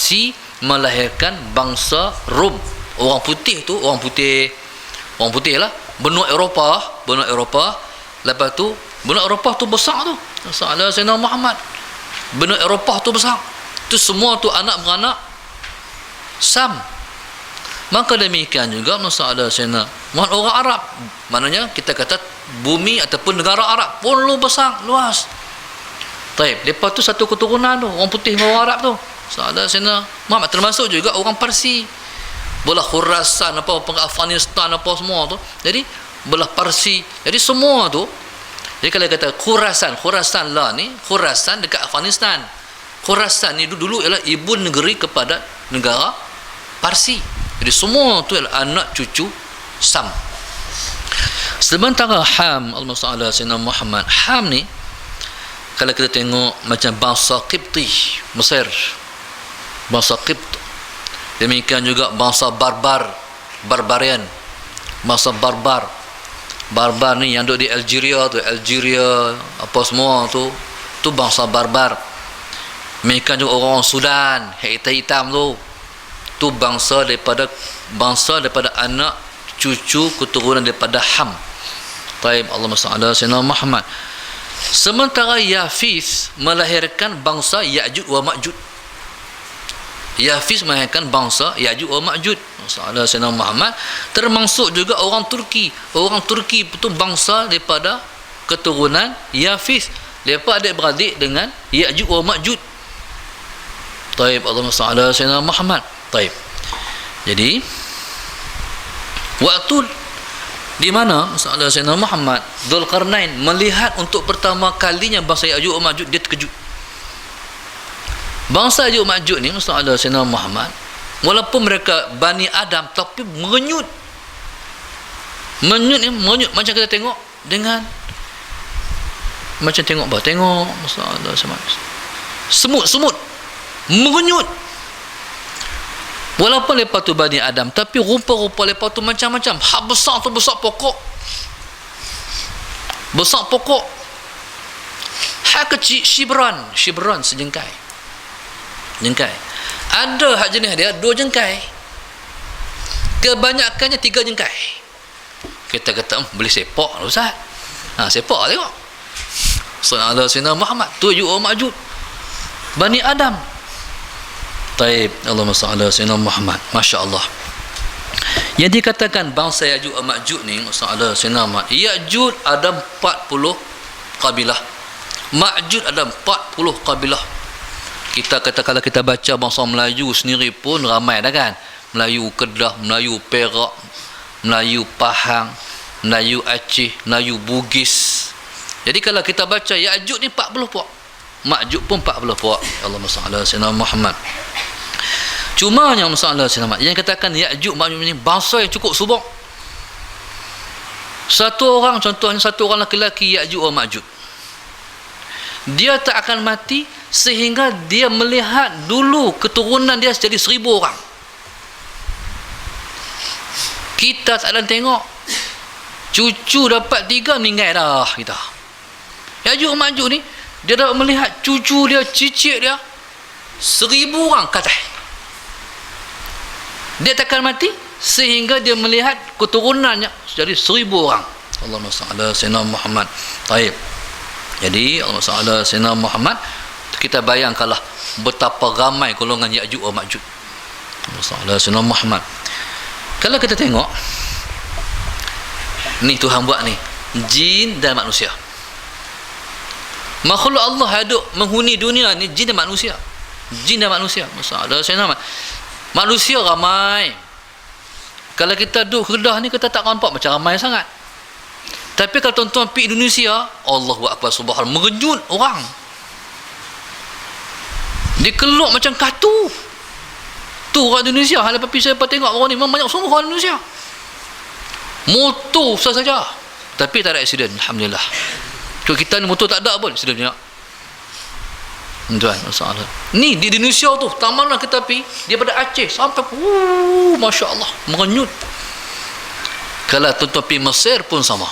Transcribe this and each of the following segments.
Parsi melahirkan bangsa Rom. Orang putih tu, orang putih lah, benua Eropah. Lepas tu benua Eropah tu besar tu. Salah Sayyidina Muhammad. Benua Eropah tu besar. Tu semua tu anak beranak Sam. Maka demikian juga masalah Sayyidina Muhammad orang Arab. Maknanya kita kata bumi ataupun negara Arab pun besar, luas. Taib. Lepas tu satu keturunan tu, orang putih dengan orang Arab tu. Salah Sayyidina Muhammad termasuk juga orang Parsi. Belah Khurasan apa, Afghanistan apa semua tu. Jadi belah Parsi. Jadi semua tu. Jadi kalau kata Khurasan lah ni, Khurasan dekat Afghanistan. Khurasan ni dulu ialah ibu negeri kepada negara Parsi. Jadi semua tu adalah anak cucu Sam. Sementara Ham, Allahumma salli ala sayyidina Muhammad. Ham ni kalau kita tengok macam bangsa Qibti, Mesir. Bangsa Qibt. Demikian juga bangsa Barbarian. Bangsa Barbar ni yang duduk di Algeria apa semua tu bangsa Barbar. Demikian juga orang Sudan, hitam tu bangsa daripada anak cucu keturunan daripada Ham. Taib. Allahumma salli ala sayyidina Muhammad. Sementara Yafis melahirkan bangsa Ya'juj wa Ma'juj. Yafis melahirkan bangsa Ya'juj wa Ma'juj. Masalah Sayyidina Muhammad. Termasuk juga orang Turki. Orang Turki itu bangsa daripada keturunan Yafis. Mereka adik-beradik dengan Ya'juj wa Ma'juj. Taib. Allahumma salli ala Sayyidina Muhammad. Taib. Jadi waktu di mana masalah Sayyidina Muhammad Dzulqarnain melihat untuk pertama kalinya bangsa Ya'juj wa Ma'juj, dia terkejut. Bangsa Ya'juj wa Ma'juj ni masalah Sayyidina Muhammad, walaupun mereka Bani Adam, tapi mengenyut macam kita tengok dengan macam tengok masalah semut mengenyut. Walaupun lepas tu Bani Adam, tapi rupa-rupa lepas tu macam-macam. Hak besar tu besar pokok. Hak kecil shibran sejengkai. Ada hak jenis dia 2 jengkai. Kebanyakannya 3 jengkai. Kita kata boleh sepak lah Ustaz. Sepak lah tengok. Sallallahu alaihi Muhammad tu Ya'juj wa Ma'juj, Bani Adam. Taib. Allahumma salli ala sayyidina Muhammad. Masya-Allah. Yang dikatakan bangsa Ya'juj wa Ma'juj ni masalah sayyidina Muhammad. Ya'juj ada 40 kabilah. Ma'juj ada 40 kabilah. Kita kata kalau kita baca bangsa Melayu sendiri pun ramai dah kan. Melayu Kedah, Melayu Perak, Melayu Pahang, Melayu Aceh, Melayu Bugis. Jadi kalau kita baca Ya'juj ni 40 puak. Ma'juj pun 40 puak. Allahumma salli ala sayyidina Muhammad. Cuma yang masalah selamat yang katakan Ya'juj Ma'juj ni bangsa yang cukup subur. Contohnya satu orang lelaki Ya'juj wa Ma'juj, dia tak akan mati sehingga dia melihat dulu keturunan dia jadi 1000 orang. Kita tak ada tengok cucu dapat 3 meninggal dah kita. Ya'juj wa Ma'juj ni dia dapat melihat cucu dia, cicit dia 1000 orang kata. Dia takkan mati sehingga dia melihat keturunannya jadi 1000 orang. Allahumma salli ala sayyidina Muhammad. Baik. Jadi Allahumma salli ala sayyidina Muhammad, kita bayangkanlah betapa ramai golongan Ya'juj wa Ma'juj. Allahumma salli ala sayyidina Muhammad. Kalau kita tengok ni Tuhan buat ni jin dan manusia. Makhluk Allah hidup menghuni dunia ni jin dan manusia. Masalah sayyidina Muhammad. Manusia ramai. Kalau kita duduk Kedah ni kita tak nampak macam ramai sangat. Tapi kalau tuan-tuan pergi Indonesia, Allahu Akbar subhanallah, mengejut orang. Dia keluk macam katu. Tu orang Indonesia. Hal lepas saya tengok orang ni memang banyak semua orang Indonesia. Motor saja. Tapi tak ada aksiden, alhamdulillah. Kalau kita ni motor tak ada pun aksidennya. Tuan, masalah. Ni di Indonesia tu, taman lah kita pergi, dia pada Aceh sampai Masya Allah, mengenyut. Kalau tuan-tuan pergi Mesir pun sama.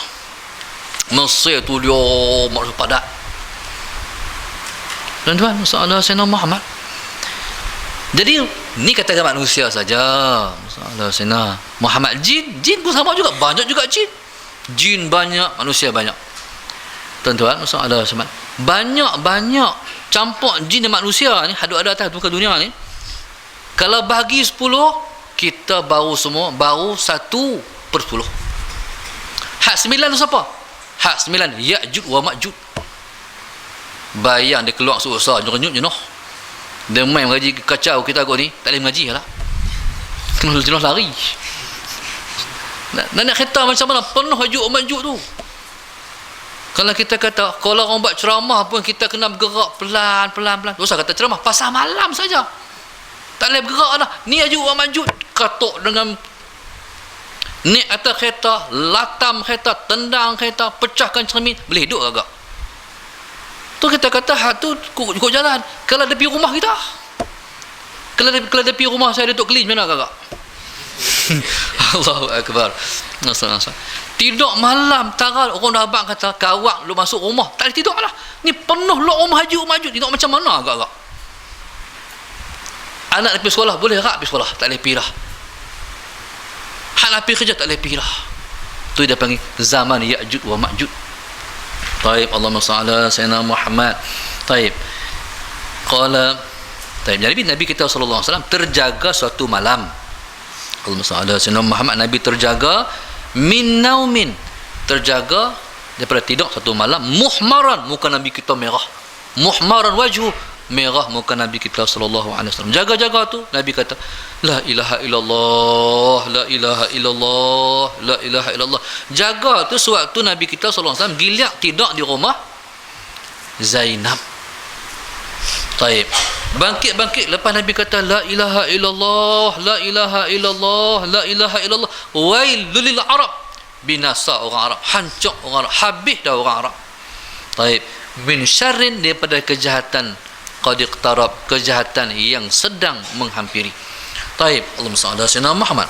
Mesir tu dia maksud padat. Tuan-tuan, masalah Sayyidina Muhammad. Jadi ni katakan manusia saja. Masalah Sayyidina Muhammad. Jin pun sama juga, banyak juga jin. Jin banyak, manusia banyak. Tuan-tuan, masalah Sayyidina banyak campur jin dan manusia ni ada atas muka dunia ni. Kalau bagi 10, kita baru 1/10. Hak 9 tu siapa? Hak 9 Ya'juj wa Ma'juj. Bayang dia keluar susah nyuruh-nyuruh jenuh. Dia main mengaji kacau kita kot ni, tak boleh mengaji lah. Kena jenuh lari. Nak kereta macam mana? Penuh Ya'juj wa Ma'juj tu. Kalau kita kata, kalau orang buat ceramah pun kita kena bergerak pelan. Dosa kata ceramah, pasal malam saja. Tak boleh bergerak dah. Ni Ya'juj wa Ma'juj. Katuk dengan naik atas kereta, latam kereta, tendang kereta, pecahkan cermin, boleh hidup agak. Tu kita kata hak tu ikut jalan. Kalau dia pergi rumah kita, kalau dia pergi rumah saya, Datuk Kelin, mana agak? Allahu Akbar. Tidur malam taral, orang dah abang kata kawak lu masuk rumah, tak boleh tidur lah. Ni penuh lok rumah Ya'juj Ma'juj, tidur macam mana agak-agak. Anak pergi sekolah boleh tak pergi sekolah, tak boleh pergi dah. Hak nak pergi kerja tak boleh pergi dah. Tu dia panggil zaman Ya'juj wa Ma'juj. Taib, Allahumma salli ala sayyidina Muhammad. Taib. Qala, taib. Jadi Nabi kita sallallahu alaihi wasallam terjaga suatu malam. Allahumma salli ala sayyidina Muhammad. Nabi terjaga min naumin, terjaga daripada tidur satu malam. Muhmaran, muka Nabi kita merah. Muhmaran wajhu, merah muka Nabi kita sallallahu alaihi wasallam. Jaga-jaga tu Nabi kata la ilaha illallah, la ilaha illallah, la ilaha illallah. Jaga tu sewaktu Nabi kita sallallahu alaihi wasallam giliak tidur di rumah Zainab. Taib. Bangkit lepas Nabi kata la ilaha illallah, la ilaha illallah, la ilaha illallah, wailul lil arab, binasa orang Arab, hancur orang Arab, habis dah orang Arab. Taib. Min syarrin, daripada kejahatan qad iqtarab, kejahatan yang sedang menghampiri. Taib. Allahumma salli ala sayyidina Muhammad.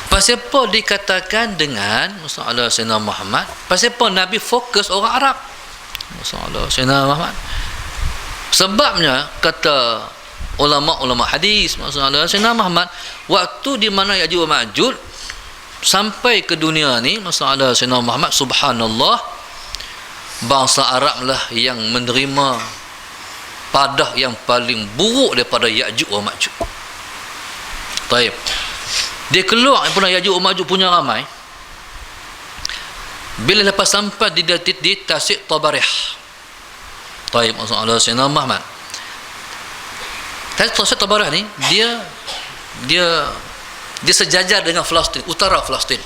Pasal apa dikatakan dengan masalah Sayyidina Muhammad? Pasal apa Nabi fokus orang Arab? Masalah Sayyidina Muhammad. Sebabnya kata ulama-ulama hadis, masalah Sayyidina Muhammad, waktu di mana Ya'juj wa Ma'juj sampai ke dunia ni, masalah Sayyidina Muhammad, subhanallah, bangsa Arab lah yang menerima padah yang paling buruk daripada Ya'juj wa Ma'juj. Taib. Dia keluar daripada Ya'juj wa Ma'juj punya ramai. Bila lepas sampai di Tasik Tabarih. Taib, maksudnya Sayyidina Muhammad. Tasik Tabarih ni dia sejajar dengan Palestin, utara Palestin.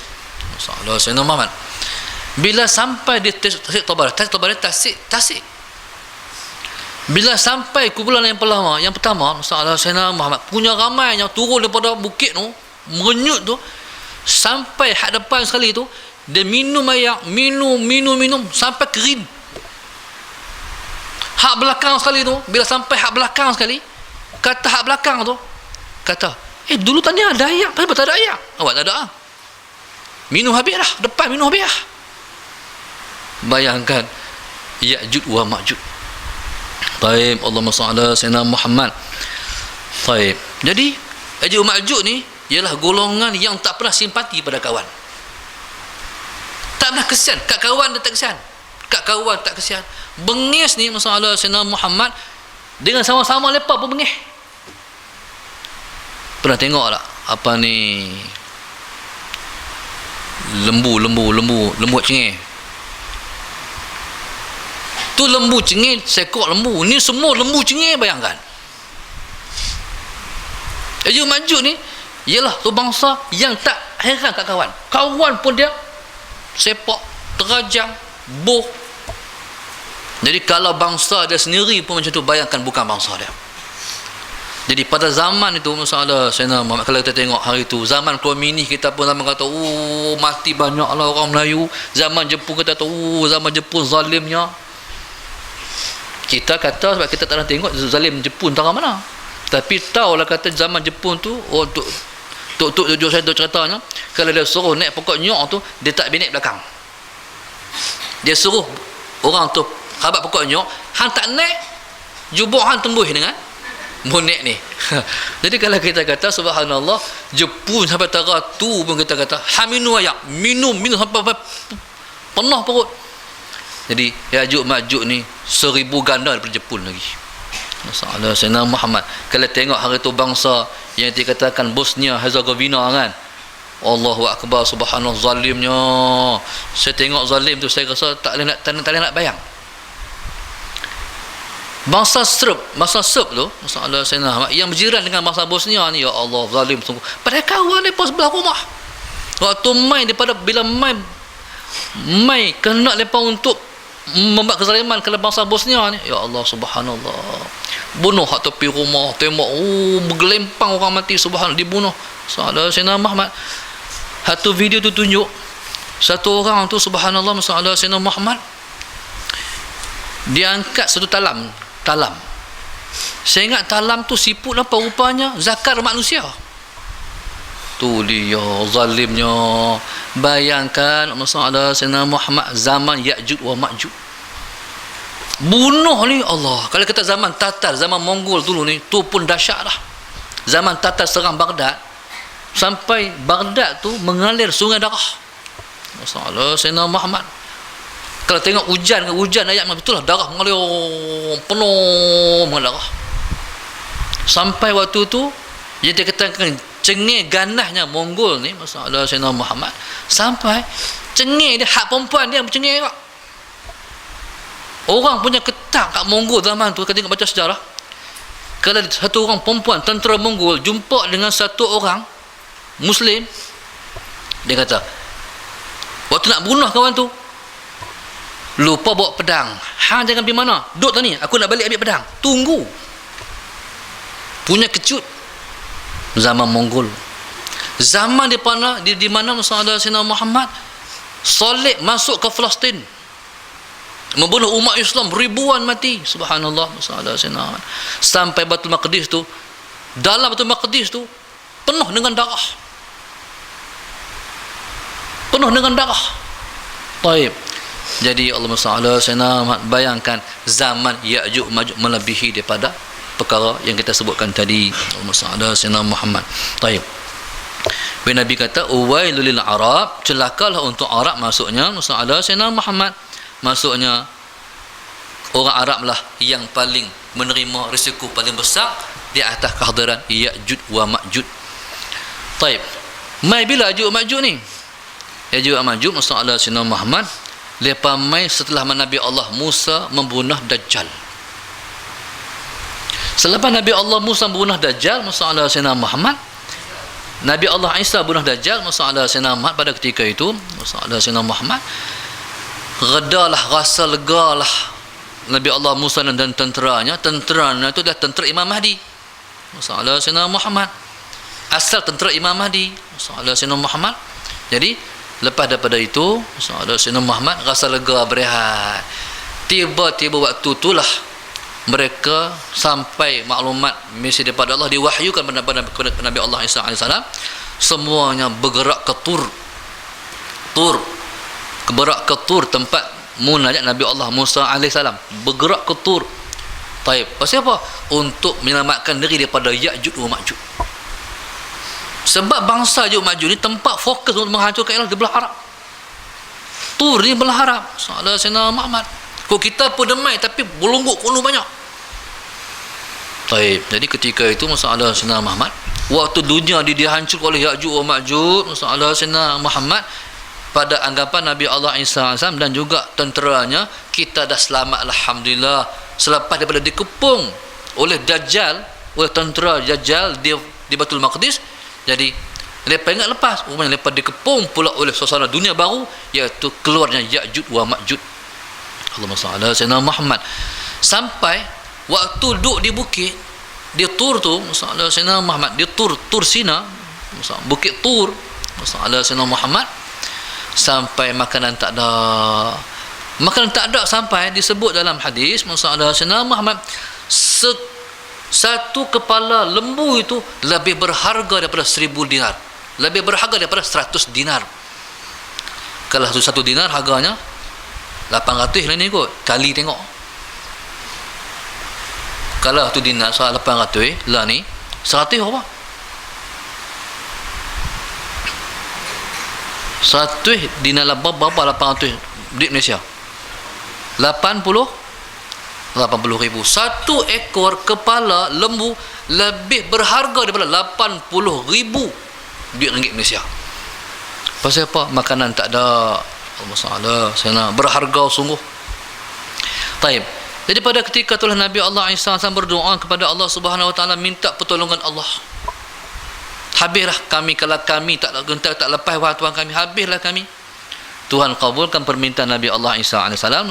Maksudnya Sayyidina Muhammad. Bila sampai di Tasik Tabarih, Tasik. Bila sampai kumpulan yang pertama, maksudnya Sayyidina Muhammad punya ramai yang turun daripada bukit tu, merenyut tu, sampai hak depan sekali tu, dia minum air, minum sampai kering. Hak belakang sekali tu, bila sampai hak belakang sekali, kata hak belakang tu, kata, dulu tadi ada air, kenapa tak ada air? Awak tak ada. Minum habis dah, depan minum habis dah. Bayangkan Ya'juj wa Ma'juj. Taib, Allahumma salli ala sayyidina Muhammad. Taib. Jadi Ya'juj wa Ma'juj ni ialah golongan yang tak pernah simpati pada kawan. Tak pernah kesian. Kat kawan dia tak kesian. Kat kawan tak kesian. Bengis ni masalah Sayyidina Muhammad dengan sama-sama lepak pun bengis. Pernah tengok tak apa ni lembu cengih. Tu lembu cengih, seekor lembu. Ni semua lembu cengih, bayangkan. Ya'juj wa Ma'juj ni ialah tu bangsa yang tak heran kat kawan. Kawan pun dia sepak, terajang, boh. Jadi kalau bangsa dia sendiri pun macam tu, bayangkan bukan bangsa dia. Jadi pada zaman itu, masalah Sayyidina Muhammad, kalau kita tengok hari itu, zaman komunis kita pun zaman kata, mati banyaklah orang Melayu. Zaman Jepun kita tahu, zaman Jepun zalimnya. Kita kata sebab kita tak pernah tengok zalim Jepun tak mana. Tapi tahulah kata zaman Jepun tu, untuk tujuh saya ceritanya, kalau dia suruh naik pokok nyok tu, dia tak naik belakang. Dia suruh orang tu khabat pokok nyok, hang tak naik, jubuk hang tembus dengan Monek ni. Jadi kalau kita kata subhanallah, Jepun sampai tara tu pun kita kata haminu ayak, minum sampai penuh perut. Jadi Ya'juj Ma'juj ni 1000 ganda daripada Jepun lagi. Masalah Sayyidina Muhammad. Kalau tengok hari tu bangsa yang dikatakan Bosnia Herzegovina kan, Allahu Akbar, subhanallah, zalimnya. Saya tengok zalim tu, saya rasa tak boleh nak bayang. Bangsa Serb tu, masalah Sayyidina Muhammad yang berjiran dengan bangsa Bosnia ni, ya Allah, zalim sungguh. Padahal kawan mereka sebelah rumah. Waktu main daripada bila main kena mereka untuk membuat kezaliman kepada bangsa Bosnia ni, ya Allah, subhanallah. Bunuh hak tepi rumah, tembak, bergelempang orang mati, subhanallah, dibunuh. Masalah Sayyidina Muhammad. Satu video tu tunjuk satu orang tu, subhanallah, masalah Sayyidina Muhammad, dia angkat satu talam. Saya ingat talam tu siput apa rupanya zakar manusia. Tu dia zalimnya. Bayangkan masalah Sayyidina Muhammad zaman Ya'juj wa Ma'juj. Bunuh ni Allah. Kalau kata zaman Tatar, zaman Mongol dulu ni, tu pun dahsyat lah. Zaman Tatar serang Baghdad, sampai Baghdad tu mengalir sungai darah. Masalah Sayyidina Muhammad. Kalau tengok hujan ayat betul lah, darah mengalir penuh dengan darah. Sampai waktu tu dia dikatakan cengih ganasnya Mongol ni, masalah Sayyidina Muhammad, sampai cengih dia, hak perempuan dia bercengih juga. Orang punya ketak kat Mongol zaman tu, kalau tengok baca sejarah, kalau satu orang perempuan tentera Mongol jumpa dengan satu orang Muslim, dia kata waktu nak bunuh kawan tu, lupa bawa pedang. Hang jangan pergi mana? Duduk tadi, aku nak balik ambil pedang. Tunggu. Punya kecut. Zaman Mongol. Zaman di mana masalah Sayyidina Muhammad solid masuk ke Palestin, membunuh umat Islam ribuan mati. Subhanallah, masalah Sayyidina Muhammad. Sampai Baitul Maqdis tu, dalam Baitul Maqdis tu penuh dengan darah. Taib. Jadi Allah SWT bayangkan zaman Ya'juj Ma'juj melebihi daripada perkara yang kita sebutkan tadi. Allah SWT Muhammad. Taib. Nabi kata uwailul lil Arab, celakalah untuk Arab, maksudnya Allah SWT Muhammad, maksudnya orang Arab lah yang paling menerima risiko paling besar di atas kehadiran Ya'juj wa Ma'juj. Taib. Mai bila Ya'juj Ma'juj ni? Ya'juj wa Ma'juj Allah SWT Muhammad lepas mai setelah Nabi Allah Musa membunuh Dajjal. Selepas Nabi Allah Musa membunuh Dajjal, masalah Sayyidina Muhammad, Nabi Allah Isa bunuh Dajjal, masalah Sayyidina Muhammad, pada ketika itu masalah Sayyidina Muhammad redalah, rasa legalah Nabi Allah Musa dan tenteranya itu dah tentera Imam Mahdi, masalah Sayyidina Muhammad, asal tentera Imam Mahdi, masalah Sayyidina Muhammad. Jadi lepas daripada itu, Sayyidina Muhammad rasa lega, berehat. Tiba-tiba waktu itulah mereka sampai maklumat misi daripada Allah diwahyukan kepada Nabi Allah Isa AS. Semuanya bergerak ke Tur tempat munajat Nabi Allah Musa AS. Bergerak ke Tur. Taib. Pasal apa? Untuk menyelamatkan diri daripada Ya'juj wa Ma'juj. Sebab bangsa Ya'juj Ma'juj ni tempat fokus untuk menghancurkan Iraq di belah Arab. Tur ni belah Arab. Salah Sayyidina Muhammad. Kok kita pun demai tapi belungguk kuno banyak. Taib. Jadi ketika itu masalah Sayyidina Muhammad, waktu dunia dihancurkan oleh Ya'juj wa Ma'juj, masalah Sayyidina Muhammad, pada anggapan Nabi Allah Isa AS dan juga tenteranya, kita dah selamat alhamdulillah selepas daripada dikepung oleh Dajjal, oleh tentera Dajjal di Baitul Maqdis. Jadi mereka ingat lepas, rupanya mereka dikepung pula oleh suasana dunia baru, iaitu keluarnya Ya'juj wa Ma'juj. Allahumma salli ala Sayyidina Muhammad. Sampai waktu duduk di bukit di Tur tu, masalah Sayyidina Muhammad, di Tur Sina, bukit Tur, masalah Sayyidina Muhammad, sampai makanan tak ada, sampai disebut dalam hadis masalah Sayyidina Muhammad, satu kepala lembu itu lebih berharga daripada 1000 dinar, lebih berharga daripada 100 dinar. Kalau satu dinar harganya 800 lah ni kot, kali tengok. Kalau tu dinar 800 lah ni 100 apa? 100 dinar berapa 800 di Malaysia? 80 ribu. Satu ekor kepala lembu lebih berharga daripada 80 ribu duit ringgit Malaysia. Pasal apa? Makanan tak ada. Masalah sana berharga sungguh. Taib. Jadi pada ketika itulah Nabi Allah Isa berdoa kepada Allah Subhanahu Wa Taala minta pertolongan Allah. Habislah kami kalau kami tak lepas wahai Tuhan kami, habislah kami. Tuhan kabulkan permintaan Nabi Allah Isa alaihissalam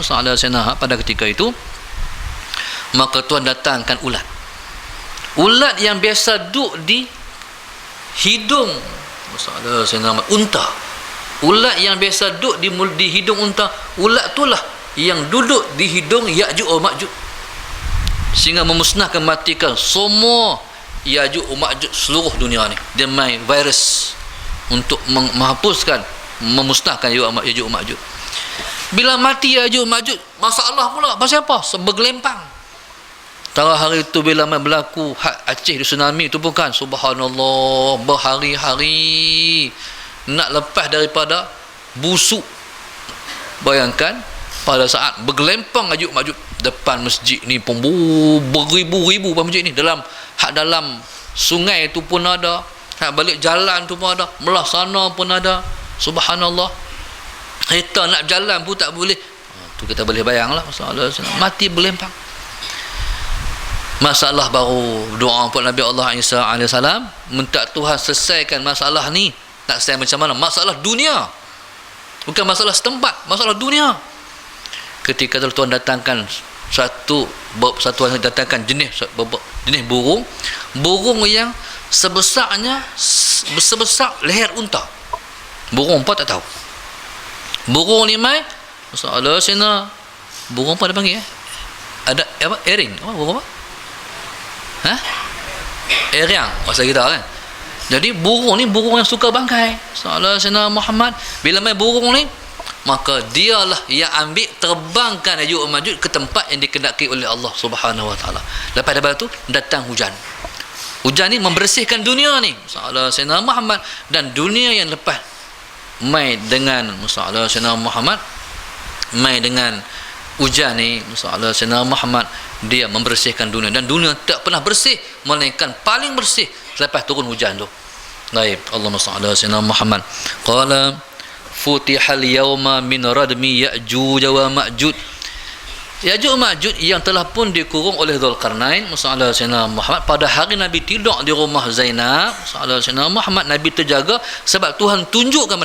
pada ketika itu. Maka Tuhan datangkan ulat. Ulat yang biasa duduk di hidung unta. Ulat yang biasa duduk di hidung unta, ulat itulah yang duduk di hidung Ya'juj wa Ma'juj, sehingga memusnahkan, matikan semua Ya'juj wa Ma'juj seluruh dunia ni. Dia main virus untuk menghapuskan, memusnahkan Ya'juj wa Ma'juj. Bila mati Ya'juj wa Ma'juj, masalah pula. Pasal apa? Bergelempang. Tara hari itu bila berlaku Aceh di tsunami itu bukan, subhanallah, berhari-hari nak lepas daripada busuk. Bayangkan pada saat bergelempang Ya'juj Ma'juj depan masjid ni pun beribu-ribu masjid ni, dalam sungai tu pun ada, hak balik jalan tu pun ada, belah sana pun ada, subhanallah. Kereta nak jalan pun tak boleh. Tu kita boleh bayanglah masalah mati bergelempang. Masalah baru doa untuk Nabi Allah Isa alaihissalam, minta Tuhan selesaikan masalah ni. Nak selesai macam mana? Masalah dunia, bukan masalah setempat, masalah dunia. Ketika tu Tuhan datangkan satu datangkan jenis burung yang sebesar leher unta. Burung apa tak tahu. Burung ni mai masalah sena. Burung apa dia panggil ada apa? Ering. Apa burung apa? Eriang bahasa kita kan. Jadi burung ni burung yang suka bangkai. Salah Sayyidina Muhammad bila main burung ni, maka dialah yang ambil terbangkan Ya'juj wa Ma'juj ke tempat yang dikehendaki oleh Allah Subhanahu Wa Taala. Lepas daripada tu datang hujan. Hujan ni membersihkan dunia ni. Salah Sayyidina Muhammad, dan dunia yang lepas main dengan salah Sayyidina Muhammad, main dengan hujan ni, salah Sayyidina Muhammad, dia membersihkan dunia, dan dunia tak pernah bersih melainkan paling bersih selepas turun hujan tu. Baik, Allahumma salli ala sayyidina Muhammad. Qala futihal yawma min radmi Ya'juj wa Ma'juj. Ya'juj wa Ma'juj yang telah pun dikurung oleh Dzulqarnain, sallallahu alaihi wasallam Muhammad, pada hari Nabi tidur di rumah Zainab, sallallahu alaihi wasallam Muhammad, Nabi terjaga sebab Tuhan tunjukkan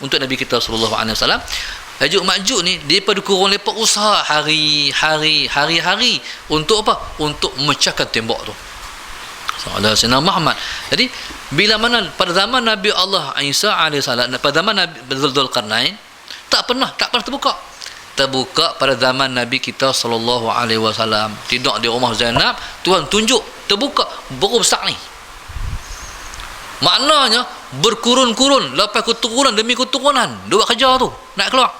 untuk Nabi kita sallallahu alaihi wasallam. Ya'juj Ma'juj ni depa dikurung, depa usaha hari-hari untuk apa? Untuk memecahkan tembok tu. Sallallahu alaihi Muhammad. Jadi bila mana pada zaman Nabi Allah Isa alaihissalam, pada zaman Nabi Dzulqarnain tak pernah terbuka pada zaman Nabi kita sallallahu alaihi wasallam. Tidur di rumah Zainab, Tuhan tunjuk terbuka burung besar ni. Maknanya berkurun-kurun, lepas keturunan demi keturunan, dia buat kerja tu nak keluar.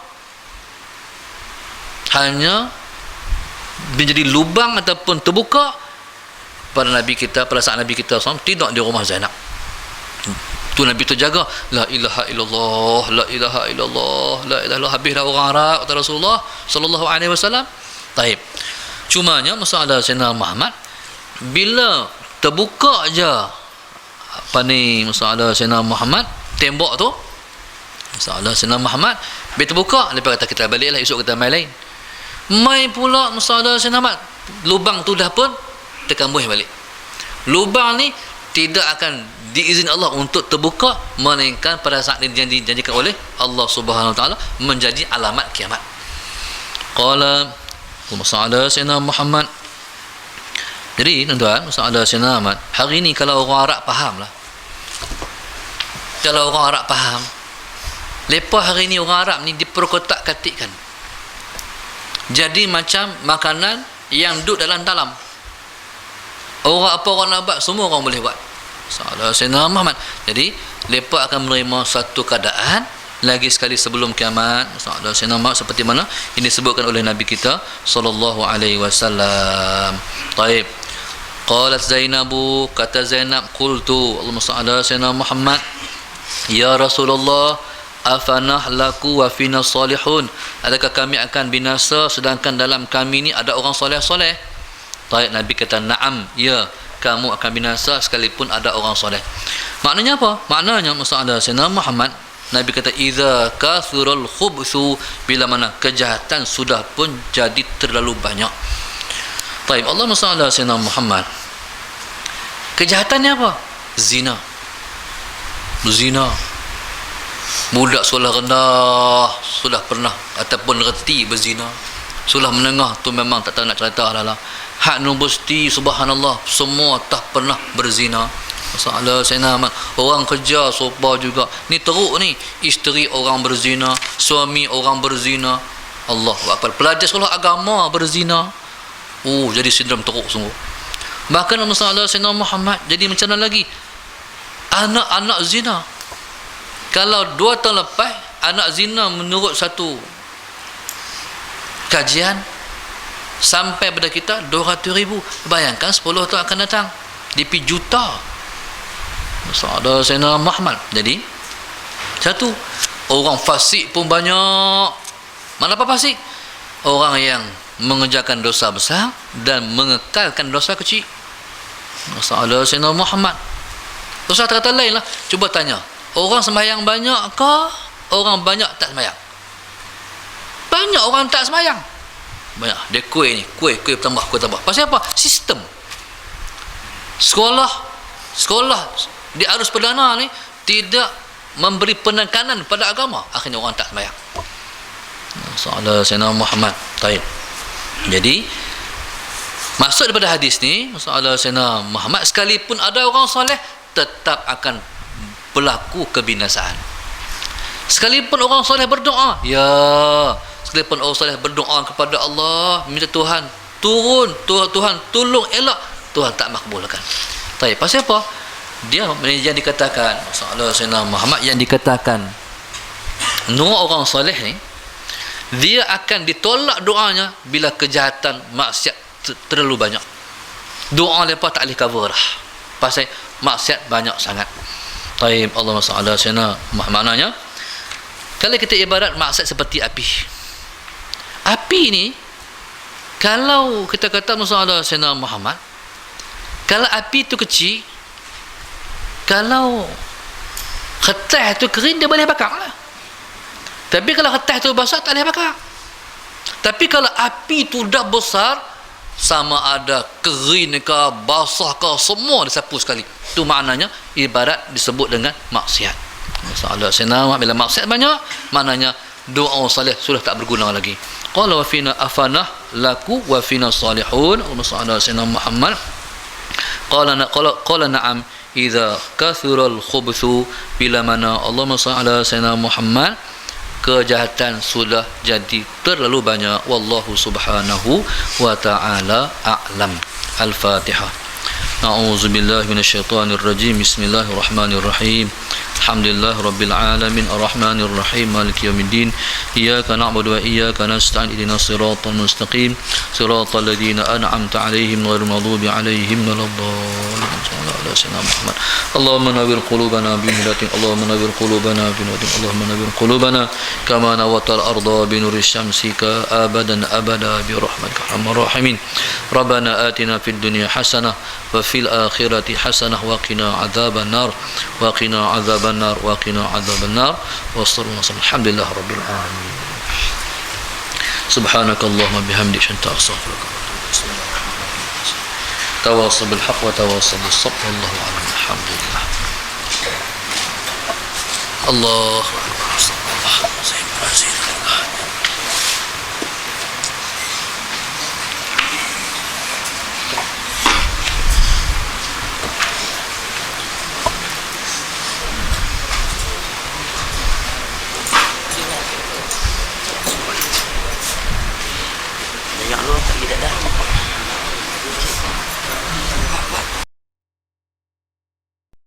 Hanya menjadi lubang ataupun terbuka pada Nabi kita, pada saat Nabi kita SAW tidak di rumah Zainab. Tu Nabi terjaga, la ilaha illallah, la ilaha illallah, la ilaha illallah. Habislah orang Arab kata Rasulullah sallallahu alaihi wasallam. Taib. Cumanya masalah Sayyidina Muhammad bila terbuka aja apa ni masalah Sayyidina Muhammad tembok tu, masalah Sayyidina Muhammad bila terbuka, lepas kata kita baliklah, esok kita main lain. Mai pula masalah Sayyidina Muhammad, lubang tu dah pun terkambuh balik. Lubang ni tidak akan diizinkan Allah untuk terbuka melainkan pada saat dijanjikan oleh Allah Subhanahu Wa Taala menjadi alamat kiamat. Qala masalah Sayyidina Muhammad. Jadi tuan-tuan, masalah Sayyidina Muhammad hari ni kalau orang Arab faham lah. Kalau orang Arab faham, lepas hari ni orang Arab ni diperkotak-katikkan jadi macam makanan yang duduk dalam talam. Orang apa orang nak buat, semua orang boleh buat. Salah Sayyidina Muhammad. Jadi mereka akan menerima satu keadaan lagi sekali sebelum kiamat. Salah Sayyidina Muhammad seperti mana ini disebutkan oleh Nabi kita sallallahu alaihi wasallam. Baik. Qalat Zainabu, kata Zainab, qultu, Allahumma salli ala sayyidina Muhammad, ya Rasulullah, afanah laku wa fina salihun, adakah kami akan binasa sedangkan dalam kami ni ada orang soleh-soleh? Taib, Nabi kata, na'am, ya, kamu akan binasa sekalipun ada orang soleh. Maknanya apa? Maknanya masalah Sayyidina Muhammad, Nabi kata, idza kathural khubthu, bila mana kejahatan sudah pun jadi terlalu banyak. Taib, Allah masalah Sayyidina Muhammad, kejahatannya apa? Zina. Budak sekolah rendah sudah pernah ataupun reti berzina. Sekolah menengah tu memang tak tahu nak cerita lah. Hak universiti, subhanallah, semua tak pernah berzina. Masalah Sayyidina Ahmad, orang kerja sopa juga. Ni teruk ni, isteri orang berzina, suami orang berzina. Allahu akbar. Pelajar sekolah agama berzina. Oh, jadi sindrom teruk sungguh. Bahkan masalah Sayyidina Muhammad, jadi macam mana lagi? Anak-anak zina. Kalau 2 tahun lepas anak zina menurut satu kajian sampai pada kita 200,000. Bayangkan 10 tahun akan datang DP juta. Masalah Sayyidina Muhammad. Jadi satu, orang fasik pun banyak. Mana apa fasik? Orang yang mengerjakan dosa besar dan mengekalkan dosa kecil. Masalah Sayyidina Muhammad. Dosa kata lain lah. Cuba tanya, orang sembahyang banyak ke orang banyak tak sembahyang? Banyak orang tak sembahyang. Banyak. Dia kuih tambah. Pasal apa? Sistem. Sekolah di arus perdana ni tidak memberi penekanan pada agama. Akhirnya orang tak sembahyang. Masalah Sayyidina Muhammad. Baik. Jadi maksud daripada hadis ni, masalah Sayyidina Muhammad, sekalipun ada orang soleh tetap akan berlaku kebinasaan. Sekalipun orang soleh berdoa, ya, sekalipun orang soleh berdoa kepada Allah, minta Tuhan turun, Tuhan tolong elak, Tuhan tak makbulkan. Tapi pasal apa? Dia yang dikatakan masalah Sayyidina Muhammad, yang dikatakan nur orang soleh ni, dia akan ditolak doanya bila kejahatan maksiat terlalu banyak. Doa mereka tak boleh cover lah, pasal maksiat banyak sangat. Taib, Allahumma salli ala sayyidina Muhammad. Maknanya, kalau kita ibarat maksiat seperti api. Api ni, kalau kita kata masalah Sayyidina Muhammad, kalau api tu kecil, kalau kertas tu kering, dia boleh bakar lah. Tapi kalau kertas tu basah, tak boleh bakar. Tapi kalau api tu dah besar, sama ada kering ke basah ke, semua disapu sekali. Itu maknanya ibarat disebut dengan maksiat. Masalah senang, bila maksiat banyak, maknanya doa salih sudah tak berguna lagi. Qala wa fina afanah laku wa fina salihun. Masalah senang Muhammad. Qala na'am idza kathural khubthu, bila mana Allahumma salli ala sayyidina Muhammad, kejahatan sudah jadi terlalu banyak. Wallahu subhanahu wa ta'ala a'lam. Al-Fatihah. A'udzubillahi minasyaitonir rajim. Bismillahirrahmanirrahim. Alhamdulillah rabbil alamin arrahmanir rahim maliki yaumiddin iyyaka na'budu wa iyyaka nasta'in ihdinas siratal mustaqim siratal ladzina an'amta 'alaihim ghairil maghdubi 'alaihim waladdallin. Sallallahu alaihi Muhammad. Allahumma nawwir qulubana bi hidayatik, Allahumma nawwir qulubana bi nurin, Allahumma nawwir qulubana kama nawwartal arda bi nuri syamsika abadan abada bi rahmatika arhamar rahimin. Rabbana atina fid dunya hasanah wa fil akhirati hasanah wa qina adzaban nar wa qina adzaban nar wa qina adzaban nar wa sallallahu alhamdulillah rabbil alamin. Subhanakallahumma bihamdika astaghfiruka wa atubu ilaik. Tawassaw bil haqq wa tawassaw bis sabr. Wallahu a'lam. Alhamdulillah. Allah